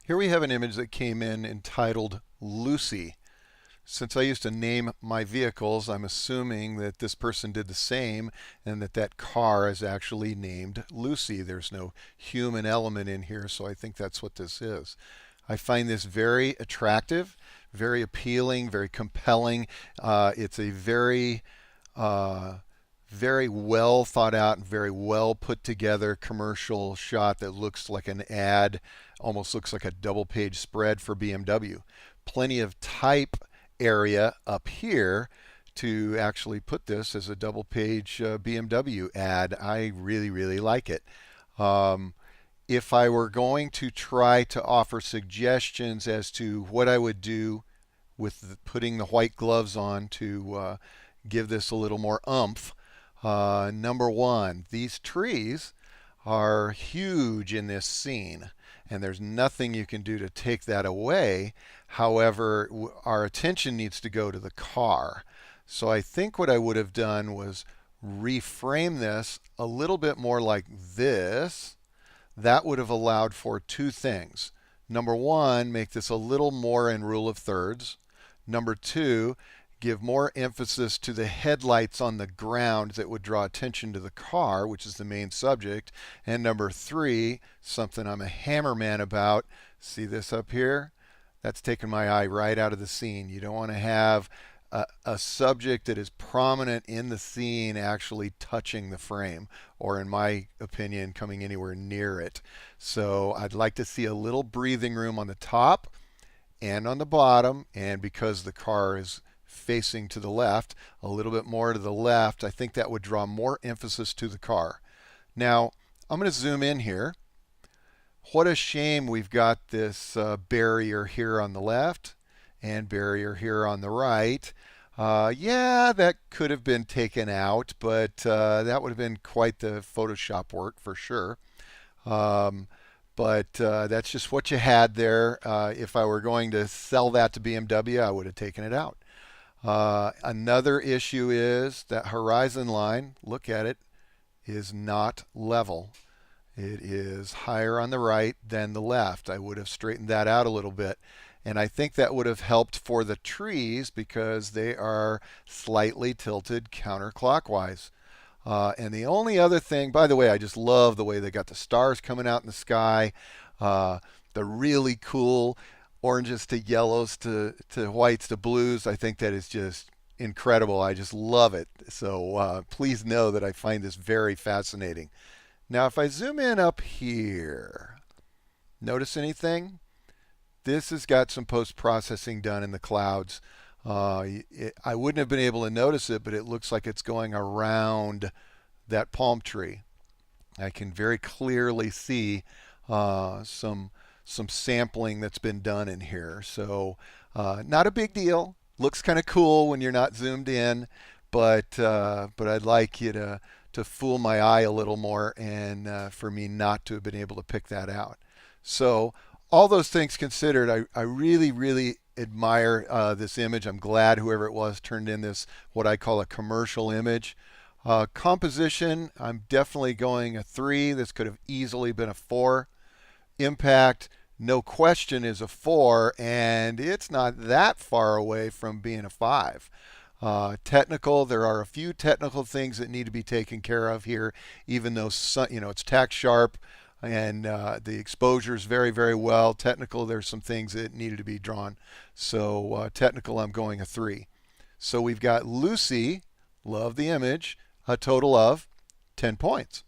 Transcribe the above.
Here we have an image that came in entitled Lucy. Since I used to name my vehicles, I'm assuming that this person did the same and that that car is actually named Lucy. There's no human element in here, so I think that's what this is. I find this very attractive, very appealing, very compelling. It's a uh, very well thought out and very well put together commercial shot that looks like an ad, almost looks like a double page spread for BMW. Plenty of type area up here to actually put this as a double page BMW ad. I really, really like it. Um, if I were going to try to offer suggestions as to what I would do with putting the white gloves on to give this a little more oomph, number one, these trees are huge in this scene, and there's nothing you can do to take that away. However, our attention needs to go to the car. So I think what I would have done was reframe this a little bit more like this. That would have allowed for two things. Number one, make this a little more in rule of thirds. Number two, give more emphasis to the headlights on the ground that would draw attention to the car, which is the main subject. And number three, something I'm a hammerman about. See this up here? That's taking my eye right out of the scene. You don't want to have a subject that is prominent in the scene actually touching the frame, or in my opinion, coming anywhere near it. So I'd like to see a little breathing room on the top and on the bottom, and because the car is facing to the left, a little bit more to the left, I think that would draw more emphasis to the car. Now, I'm going to zoom in here. What a shame we've got this barrier here on the left and barrier here on the right. Yeah, that could have been taken out, but that would have been quite the Photoshop work for sure. But that's just what you had there. If I were going to sell that to BMW, I would have taken it out. Another issue is that horizon line, look at it, is not level. It is higher on the right than the left. I would have straightened that out a little bit. And I think that would have helped for the trees because they are slightly tilted counterclockwise. And the only other thing, by the way, I just love the way they got the stars coming out in the sky. The really cool oranges to yellows to whites to blues. I think that is just incredible. I just love it. So please know that I find this very fascinating. Now, if I zoom in up here, notice anything? This has got some post-processing done in the clouds. I wouldn't have been able to notice it, but it looks like it's going around that palm tree. I can very clearly see some sampling that's been done in here. So not a big deal. Looks kind of cool when you're not zoomed in, but I'd like you to fool my eye a little more and for me not to have been able to pick that out. So all those things considered, I really, really admire this image. I'm glad whoever it was turned in this, what I call a commercial image. Composition, I'm definitely going a 3. This could have easily been a 4. Impact, no question, is a 4, and it's not that far away from being a 5. Technical, there are a few technical things that need to be taken care of here, even though it's tack sharp and the exposure is very, very well. Technical, there's some things that needed to be drawn. So technical, I'm going a 3. So we've got Lucy, love the image, a total of 10 points.